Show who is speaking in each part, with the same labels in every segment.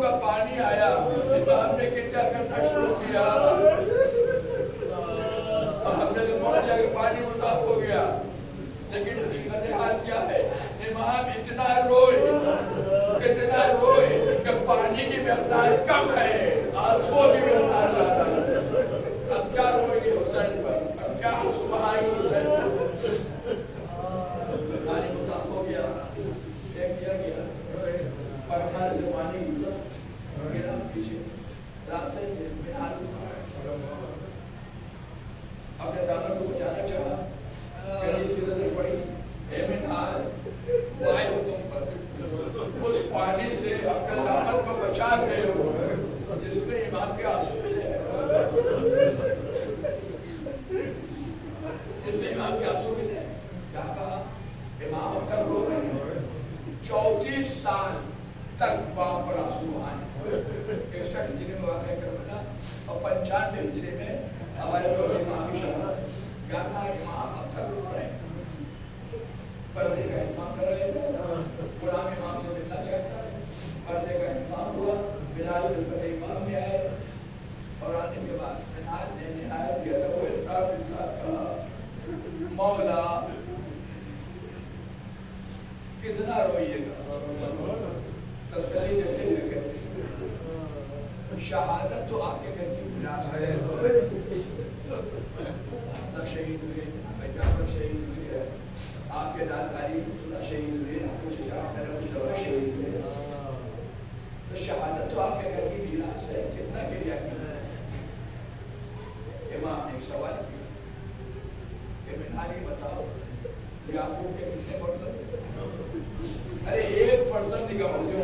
Speaker 1: کا پانی آیا، امام نے کیا کرنا شروع کیا، ہم نے تو پڑھ دیا کہ پانی مضاف ہو گیا، لیکن حقیقت حال کیا ہے؟ امام اتنا روئے کہ پانی کی مقدار کم ہے، آنسوؤں کی مقدار زیادہ ہے۔ اب کیا روئے گے حسین پر، اب کیا آنسو بہائیں گے حسین پر؟ پانی مضاف ہو گیا، ایک کیا گیا پرکھانے سے پانی گرا پیچھے راستے سے بہار اپنے دامن کو بچانا چاہا، پھر اس کی نظر پڑی، اے منہار وائے ہو تم پر، اس پانی سے اپنے دامن کو بچا گئے ہو جس میں امام کے آنسو ملے، جس میں امام کے آنسو ملے۔ کیا کہا؟ امام اب تک رو رہے ہیں، 34 سال تک باپ پر آنسو آئے۔ 61 ہجری میں واقع کربلا اور 95 ہجری میں ہمارے جو امام کی شہادت۔ کیا کہا؟ امام اب تک رو رہے ہیں، پردے کا اہتمام کر رہے ہیں، غلام امام سے ملنا چاہتا ہے، پردے کا اہتمام ہوا، بلال خلفت امام میں آئے، اور آنے کے بعد بلال نے نہایت کی ادب و احترام کے ساتھ کہا، مولا کتنا روئیے گا؟ تسلی دیتے ہوئے کہتے ہیں شہادت تو آپ کے گھر کی میراث ہے، آپ شہید ہوئے، جعفر شہید ہوئے، آپ کے داداری اللہ شہید ہوئے، آپ کے چچا خیر مصطفیٰ شہید ہوئے، تو شہادت تو آپ کے گھر کی میراث ہے، کتنا کریا کیا؟ امام نے ایک سوال کیا کہ منہاری بتاؤ یعقوب کے کتنے فرزند؟ ارے ایک فرزند نگاہوں سے ہو،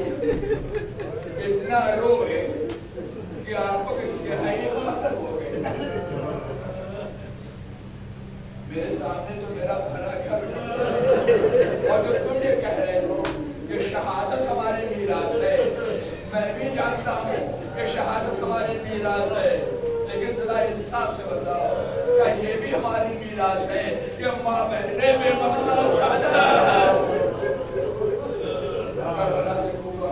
Speaker 1: اتنا روئے کہ آنکھوں کی سیاہی ختم ہو گئی۔ میرے سامنے تو میرا بھرا گھر اور جو تم یہ کہہ رہے ہو کہ شہادت ہمارے میراث ہے، میں بھی جانتا ہوں کہ شہادت ہمارے میراث ہے، لیکن ذرا انصاف سے بتاؤ کیا یہ بھی ہماری میراث ہے کہ ماں بہنے میں مسئلہ اٹھانا کربلا سے کوفہ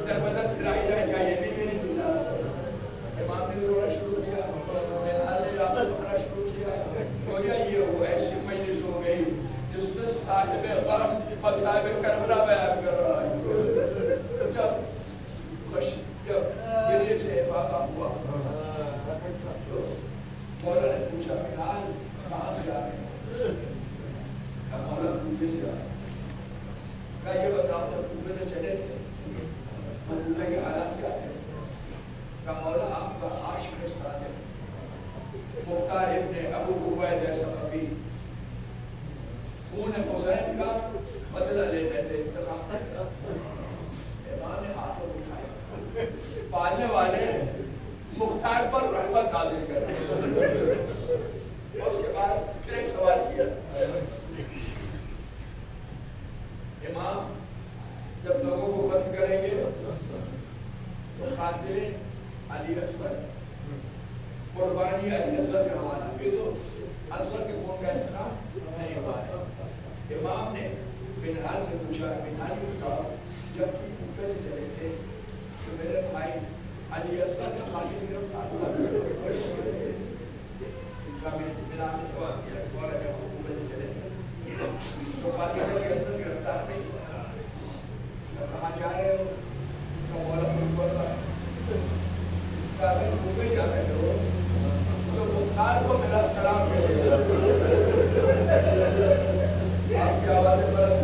Speaker 1: در بدر پھرائی جائے، کیا یہ بھی میری میراث ہے؟ امام نے رونا شروع کیا، بلال نے رونا شروع کیا، گویا یہ وہ ایسی مجلس ہو گئی جس میں صاحب غم اور صاحب کربلا بیان کر رہا ہے۔ جب میرے سے افاقہ ہوا تو مولا نے پوچھا بلال کہاں سے آ رہے؟ کہا مولا کوفے سے آ رہے۔ کہا یہ بتاؤ جب کوفے سے چلے تھے کوفے کے حالات کیا تھے؟ کہا مولا آپ کا عاشق صادق مختار ابن ابو عبیدہ ثقفی خون حسین کا بدلہ لیتے تھے، انتقام کرتا۔ امام نے ہاتھوں اٹھائے، پالنے والے مختار پر رحمت نازل کر رہے، اور اس کے بعد پھر ایک سوال کیا، امام جب لوگوں کو ختم کریں گے تو قاتل علی اصغر، قربانی علی اصغر کا حوالہ، یہ تو اصغر کے خون کا انتقام نہیں ہوا ہے۔ امام نے بلال سے پوچھا، بلال بتاؤ جب تم کوفے سے چلے تھے تو میرے بھائی علی اصغر کا قاتل گرفتار ہوا، بلال نے جواب دیا مولا جب ہم کوفے سے چلے تھے تو قاتل علی اصغر گرفتار نہیں ہوا۔ کہاں جا رہے ہو؟ تو مولا خود بول رہا ہے، اگر کوفے جا رہے ہو تو مختار کو میرا سلام ملے گا۔ آپ کی آوازیں بلند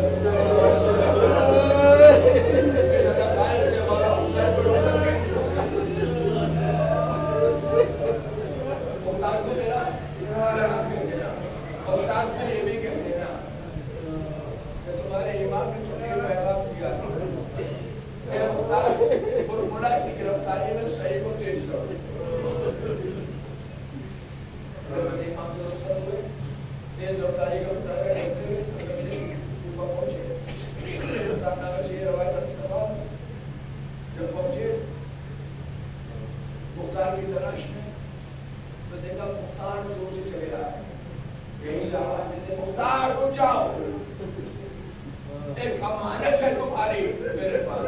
Speaker 1: میرے پاس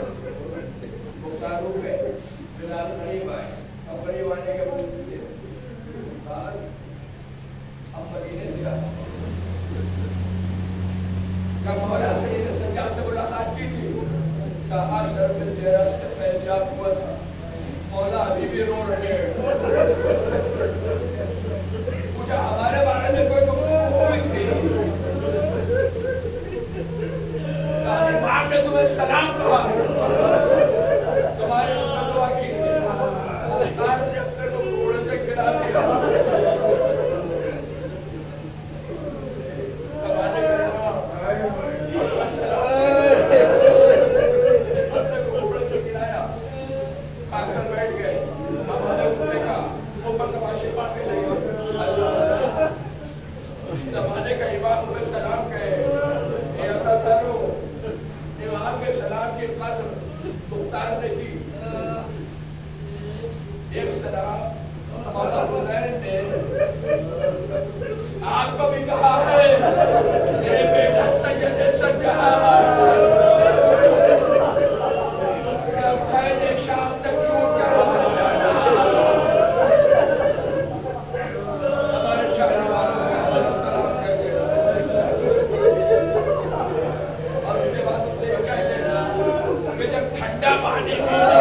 Speaker 1: مختار ہو گئے بلال قریب آئے اب قریب آنے کے بعد مختار ہم مدینے سے آئے کیا مولا سید سجاد سے ملاقات کی تھی کہا شرف زیارت سے فیضاب ہوا تھا مولا ابھی بھی رو رہے ہیں پوچھا ہمارے بارے میں کوئی گفتگو ہوئی تھی کہا امام نے تمہیں سلام کہا تمہارے اوپر دعا کی مختار نے اپنے کو گھوڑے سے گرا دیا ایک سلام مولا حسین نے آپ کو بھی کہا ہے میرے بیٹا سید سجاد جب قید شام تک چھوٹ کر ہمارے چاہنے والوں کا سلام کر دینا اور اس کے بعد ان سے یہ کہہ دینا کہ جب ٹھنڈا پانی پینا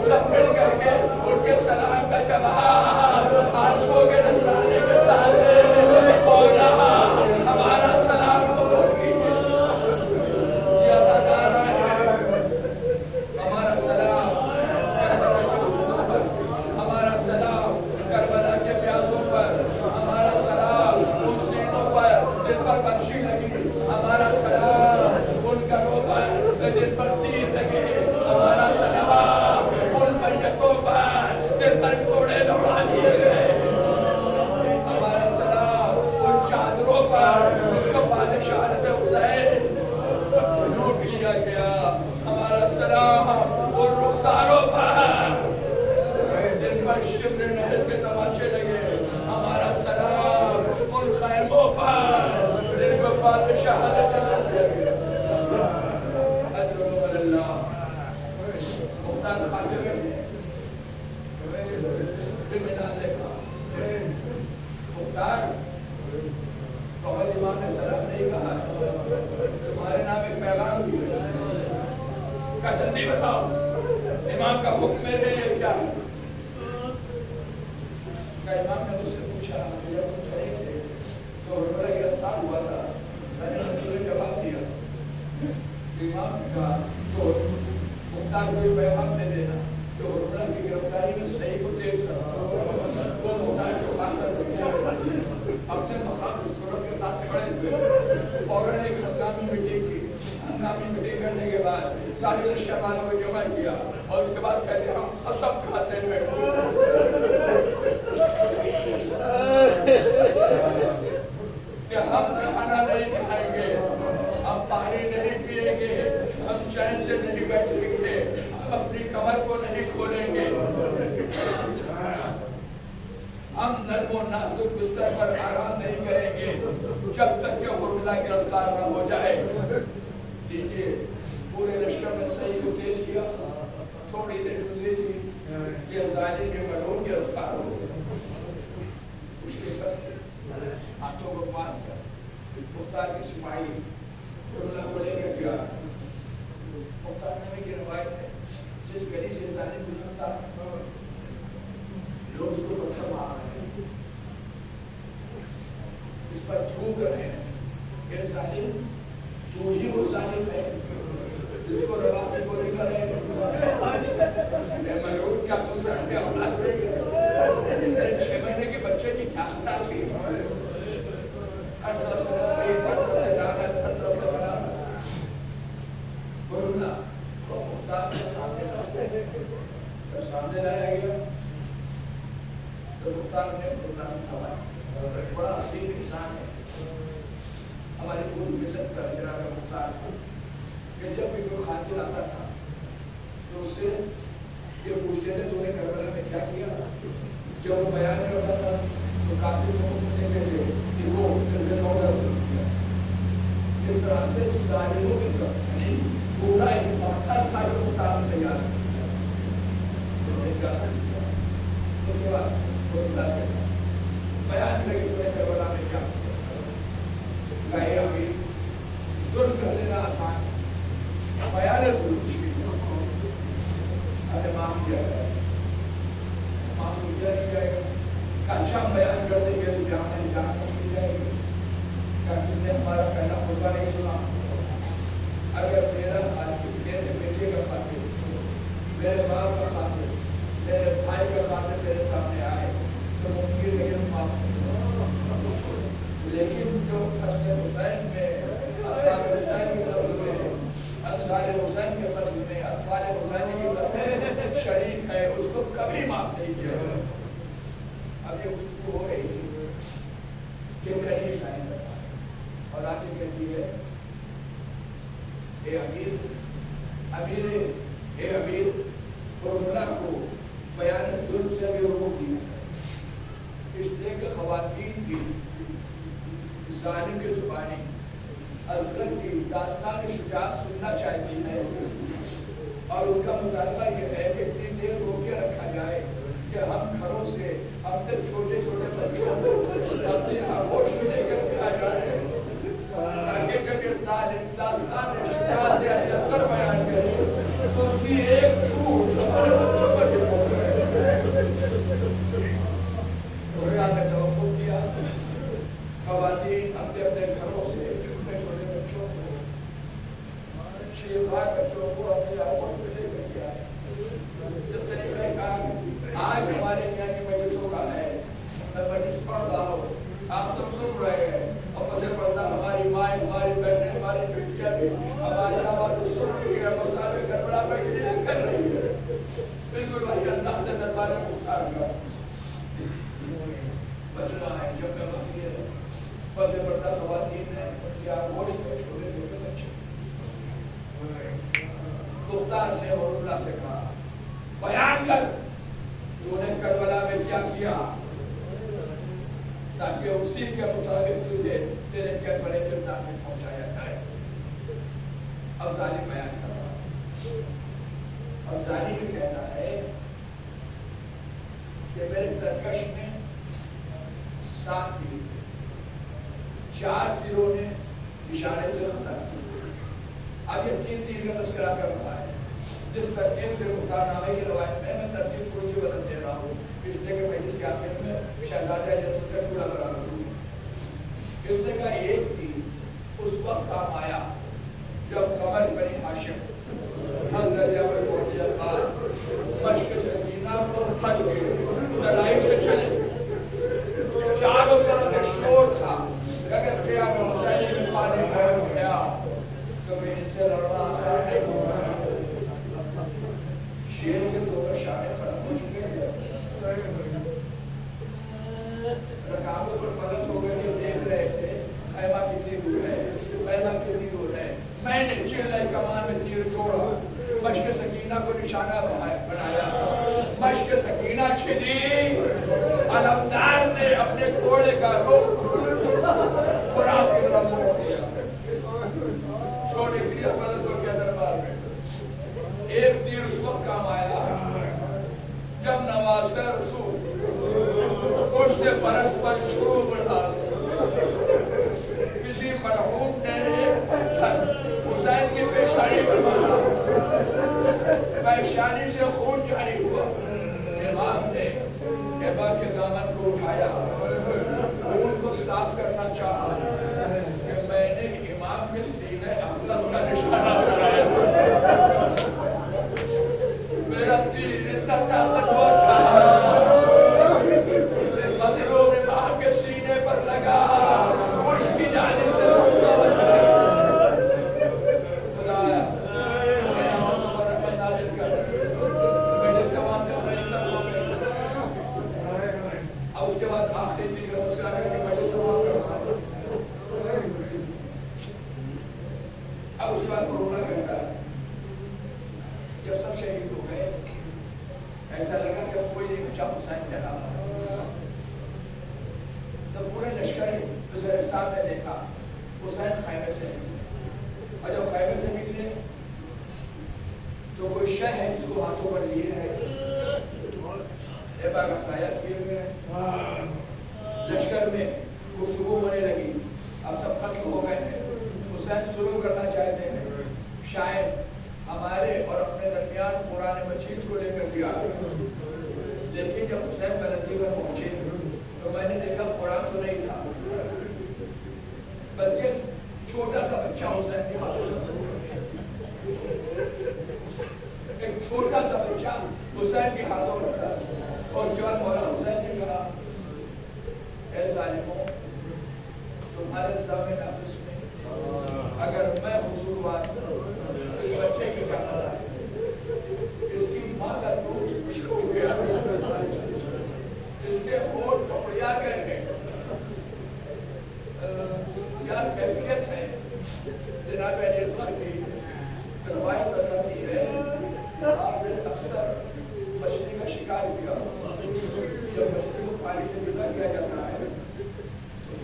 Speaker 1: سب مل کر کے ان کے سلام کا جواب آنسوؤں کے نذرانے کے ساتھ مولا ہمارا سلام قبول کیجیے یہ اداکارہ ہے ہمارا سلام کربلا کے بزرگوں پر ہمارا سلام کربلا کے پیاسوں پر ہمارا سلام ان سینوں پر جن پر بخشی لگی ہمارا سلام ان گھروں پر جن پر تیر لگے ہمارا سلام دل پر گھوڑے دوڑا دیے گئے ہمارا سلام ان چادروں پر اس کو بادشاہت حسین لوٹ لیا گیا ہمارا سلام ان رخساروں پر دل پر شمر نحس کے تماچے لگے ہمارا سلام ان خیموں پر دل کو بادشاہت لگے اجر اللہ مختار خاتم مختار فقط امام نے سلام نہیں کہا تمہارے نام ایک پیغام بھی کہا جلدی بتاؤ امام کا حکم میرے لیے کیا کہا امام نے مجھ سے پوچھا جب تم کھڑے تھے تو حرملہ گرفتار ہوا تھا میں نے تمہیں جواب دیا امام نے کہا تو مختار کو یہ پیغام دے دینا کہ حرملہ کی گرفتاری میں صحیح کو تیز کرنا وہ مختار جو خاندر اپنے مقام صورت کے ساتھ کھڑے ہوئے فوراً ایک ہنگامی میٹنگ کی ہنگامی میٹنگ کرنے کے بعد سارے لشکر والوں کو جمع کیا اور اس کے بعد کہتے ہم قسم کھاتے ہیں کہ ہم کھانا نہیں کھائیں گے ہم پانی نہیں پیئیں گے ہم چین سے نہیں بیٹھیں گے ہم اپنی کمر کو نہیں کھولیں گے ہم نرم و نازک بستر پر آرام نہیں کریں گے جب تک کہ حرملہ گرفتار نہ ہو جائے دیکھیے پورے لشکر میں صحیح کو تیز کیا تھوڑی دیر گزری تھی کہ ظالم کے ملعون گرفتار ہو اس کے کس ہاتھوں کو باندھ کر مختار کی سپاہی حرملہ کو لے کر گیا مختار نبی کی روایت ہے جس گلی سے ظالم گزرتا لوگ اس کو پتھر مار رہے ہیں اس پر تھوک رہے ہیں کہ ظالم تو ہی وہ ظالم ہے جس کو روا میں گولی کرے ملعون کیا تو سر پہ اولاد رہی ہے 6 مہینے کے بچے کی کیا خطا تھی ہر طرف سے نفرین ہر طرف سے لعنت ہر طرف سے ملامت حرملہ کو مختار کے سامنے جب سامنے لایا گیا تو مختار نے حرملہ سے سوال بڑا عظیم انسان ہے ہماری پوری ملت کا جناب مختار کہ جب بھی کوئی قاتل آتا تھا سے یہ پوچھتے تھے تو نے کربلا میں کیا کیا؟ جب وہ بیان میں ہوتا تھا تو کافی لوگ پوچھتے تھے کہ وہ کیا اس طرح سے ظالموں کی طرف یعنی پورا ایک مقتل تھا جو مقام تیار کیا اس کے بعد بیان میں کہ تو نے کربلا میں کیا کیا کہ ابھی ظلم کر دینا آسان بیان ظلم مشکل ارے معاف کیا جائے معاف کیا نہیں جائے گا اچھا ہم بیان کر دیں گے تو جہاں جان مشکل جائے گی کیا تم نے ہمارا پہلا خطبہ نہیں سنا اگر میرے بیٹے کا خاطر میرے باپ کا خاطر میرے بھائی کا خاطر میرے سامنے آئے تو ممکن ہے کہ معاف لیکن جو حسن حسین میں اصحاب حسین کی طرف میں انصار حسین کے قتل میں اطفال حسین کی طرف شریک ہے اس کو کبھی معاف نہیں کیا اب یہ گفتگو ہو رہی ہے کہ کہیں شاہد کرتا ہے اور آگے کہتی ہے اے امیر کربلا کو بیان ظلم سے بھی روک دیا اس لیے کہ خواتین کی ظالم کی زبانی حضرت کی داستان شجاعت سننا چاہتی ہے اور ان کا مطالبہ یہ ہے کہ اتنی دیر روکے رکھا جائے کہ ہم گھروں سے اپنے چھوٹے چھوٹے بچوں کو اپنے آغوش میں لے کر کے آ جائے تاکہ جب ظالم داستان شجاعت یا اثر بیان کرے تو اس کی ایک چھوٹ ہمارے بچوں پر ڈپورٹ قرآن نے توقع کیا خواتین اپنے اپنے گھروں سے چھوٹے چھوٹے بچوں کو شیخار بچوں کو اپنے آغوش میں لے کر کے آئے جب طریقہ کار آج ہمارے یہاں کی مجلسوں کا ہے میں مجلس پڑھ رہا ہوں آپ سب سن رہے ہیں اور پسے پڑھنا ہماری مائیں ہماری بہنیں ہماری بیٹیاں بھی ہماری آواز کو سن رہی ہے مسائل کربلا میں گریہ کر رہی ہے بالکل وہی انداز سے دربار مختار کا بچنا ہے جب کا وقت ہے پسے پڑھنا خواتین ہیں ان کی آغوش میں چھوٹے چھوٹے بچے مختار نے اور اللہ سے کہا بیان کر تو نے کربلا میں کیا کیا تاکہ اسی کے مطابق تجھے تیرے کیفر کردار میں پہنچایا جائے اب ظالم بیان کر رہا اب ظالم بھی کہتا ہے کہ میرے ترکش میں 7 تیر تھے 4 تیروں نے اشارے سے قتل کیا اب یہ 3 تیر کا تذکرہ کر رہا ہے جس ترتیب سے مختار نامے کی روایت میں ترتیب تھوڑی سی بدل دے رہا ہوں اس لیے کہ میں جس کے آخر میں شہزادہ جیسے کا پورا کرا رہا ہوں اس نے کہا ایک تیر اس وقت کام آیا جب قمر بنی ہاشم حضرت ابو فوزی خاص مشق سکینہ کو پھٹ گئے لڑائی سے چلے چاروں طرف ایک شور تھا اگر قیام حسینی میں پانی بہر گیا تو میں ان سے لڑنا آسان نہیں ہوگا شیر کے دونوں شانے ختم ہو چکے تھے رکابوں پر مدد ہو گئے کہ دیکھ رہے تھے خیمہ کتنی دور ہے خیمہ کتنی دور ہے میں نے چلے کمان میں تیر جوڑا مشق سکینہ کو نشانہ بنایا مشق سکینہ چھلی علمدار نے اپنے گھوڑے کا رخ فرات کی طرف موڑ دیا چھوٹے کلیہ مدد ہو گیا دربار میں ایک تیر اس وقت کام آیا جب نواز رسول پشت فرس پر چھو بڑھا کسی مرحوم نے ایک پتھر حسین کی پیشانی پر مارا پیشانی سے خون جاری ہوا امام نے ابا کے دامن کو اٹھایا خون کو صاف کرنا چاہا کہ میں نے امام کے سینے اقدس کا نشانہ بنایا میرا تیر اتنا طاقتور تھا مظلوم امام کے سینے پر لگا اس کی جانب سے روکا بچا خدایا قیامت و رحمت نازل کر میں جس تمام سے اپنے طرف ہو گئی اب اس کے بعد آخری دن کا مسکرا کر کے میں جس تمام کرتا اب اس کے بعد جب سب شہید ہو گئے ایسا لگا کہ کوئی نہیں بچا حسین کے علاوہ. تو پورے لشکر حضرت صاحب نے دیکھا حسین خیمے سے اور جب خیمے سے نکلے تو کوئی شہ ہے جس کو ہاتھوں پر لیے ہے ایبا کا سایہ کیے ہوئے. لشکر میں گفتگو ہونے لگی. اب سب ختم ہو گئے ہیں. حسین شروع کرنا چاہتے ہیں شاید ہمارے اور اپنے درمیان قرآن مجید کو لے کر بھی آ گئے. لیکن جب حسین بلندی پر پہنچے تو میں نے دیکھا قرآن تو نہیں تھا بلکہ چھوٹا سا بچہ حسین کے ہاتھوں میں. ایک چھوٹا سا بچہ حسین کے ہاتھوں میں تھا. اور اس کے بعد مولا حسین نے کہا اے ظالموں تمہارے سامنے نفس میں اگر میں قصوروار اس بچے کی کیا پتہ ہے. اس کی ماں کا دودھ خشک ہو گیا اس کے ہونٹ پپڑیا گئے ہیں. کیا کیفیت ہے. جناب علی اصغر کی روایت بتاتی ہے آپ نے اکثر مچھلی کا شکار کیا. جب مچھلی کو پانی سے جدا کیا جاتا ہے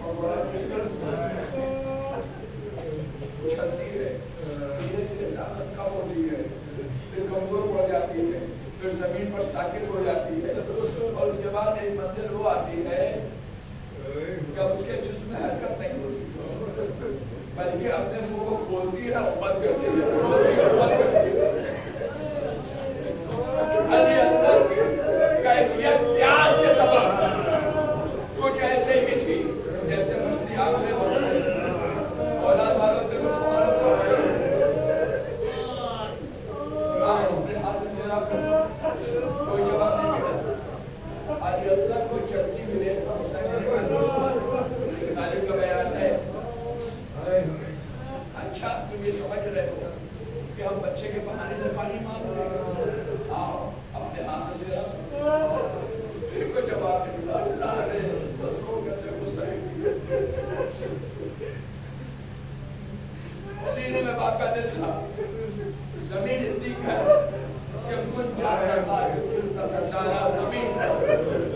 Speaker 1: اور بڑا اچھلتی ہے دھیرے دھیرے طاقت کم ہوتی ہے پھر کمزور پڑ جاتی ہے پھر زمین پر ساکت ہو جاتی ہے اور اس کے بعد ایک منزل وہ آتی ہے کہ اب اس کے جسم میں حرکت نہیں ہوتی بلکہ اپنے منہ کو کھولتی ہے اور بند کرتی ہے کھولتی ہے اور بند کرتی ہے. علی اصغر کی کیفیت پیاس کے سبب کچھ ایسے ہی تھی جیسے مچھلی آگ میں بڑھ رہی. اولاد والوں دل کو سنبھالو تو افسر اپنے ہاتھ سے سیرا کوئی جواب نہیں ملا. علی اصغر کو چلتی ہوئی ریت پر حسین نے کہا ظالم کا بیان ہے اچھا تم یہ سمجھ رہے ہو کہ ہم بچے کے بہانے سے پانی مانگ رہے ہیں. آؤ اپنے ہاتھ سے سیرا. پھر کوئی جواب نہیں ملا. اللہ نے کو کہتے حسین سینے میں باپ کا دل تھا. زمین اتنی گھر کہ کن جاتا تھا کہ گرتا تھا دانا زمین پر.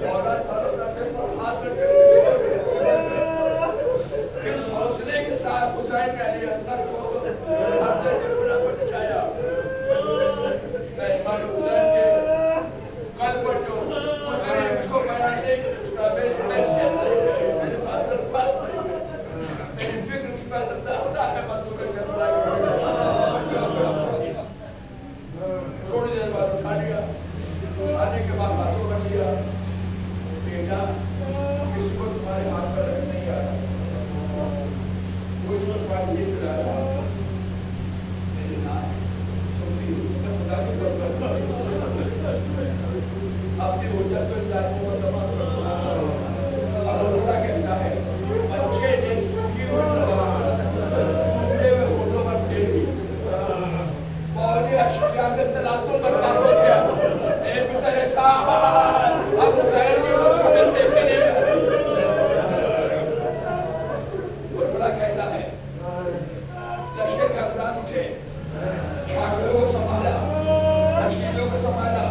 Speaker 1: اولاد والوں کا دل پر ہاتھ رکھ کس حوصلے کے ساتھ حسین نے علی اصغر کو اپنے کربلا پر بٹھایا. میں امام حسین کے قلب پر جو گزری اس کو بیان نہیں کرتا. میری حیثیت نہیں گئی میرے پاس الفاظ نہیں گئے. میری فکر اس پر زندہ ہے مندور کربلا تھوڑی دیر بعد اٹھا لیا. آنے کے بعد ہاتھوں کر لیا بیٹا کسی کو تمہارے ہاتھ پر رکھ نہیں آیا کوئی تو بات یہ کرا رہا میرے نام تم بھی خدا کی برکت اپنی حجت کو ظالموں کو تمام کرتا. اب خدا کہتا ہے بچے نے سوکھی ہوئی تلوار سوکھے ہوئے ہونٹوں پر پھیر دی. فوری اشکیا میں تلاطم برپا ہو گیا. اے پسر صاحب اب حسین کی مجھے میں دیکھنے نہیں رہتی. اور خدا کہتا ہے لشکر کے افراد اٹھے چھاگلوں کو سنبھالا نشیلوں کو سنبھالا.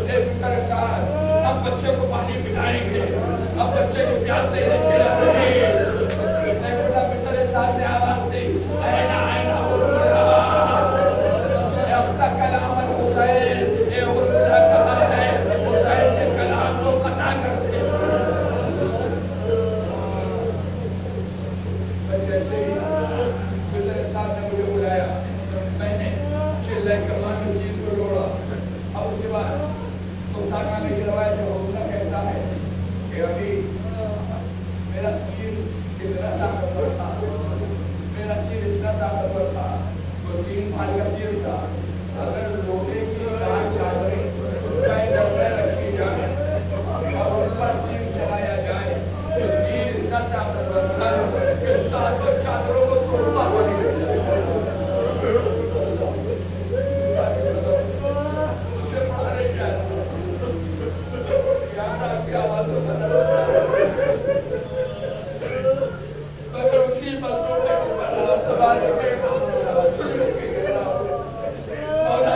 Speaker 1: اے پسر صاحب اب بچے کو پانی پلائیں گے اب بچے کو پیاس نہیں کھلا رہے. ایک بڑا پسر صاحب نے آواز دی اینا اینا غربلہ افتا کلام الحسین. اے غربلہ کہا ہے حسین کے کلام کو قطع کر دے. جیسے ہی پسر صاحب نے مجھے بلایا میں نے چلے کمان میں چیز کو جوڑا. اب اس کے بعد مختار خانے کی روایت جو اللہ کہتا ہے کہ ابھی میرا تیر اتنا طاقتور تھا میرا تیر اتنا طاقتور تھا وہ 3 بھال کا تیر تھا. اگر لوہے کی 7 چادریں پہلے میں رکھی جائے اور ان پر تیر چلایا جائے تو تیر اتنا طاقتور تھا کہ 7 چادروں کو توڑتا ہوا نکل جائے. اسے پڑھا نہیں جائے کیا بات مگر اسی مزدور نے مولا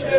Speaker 1: 6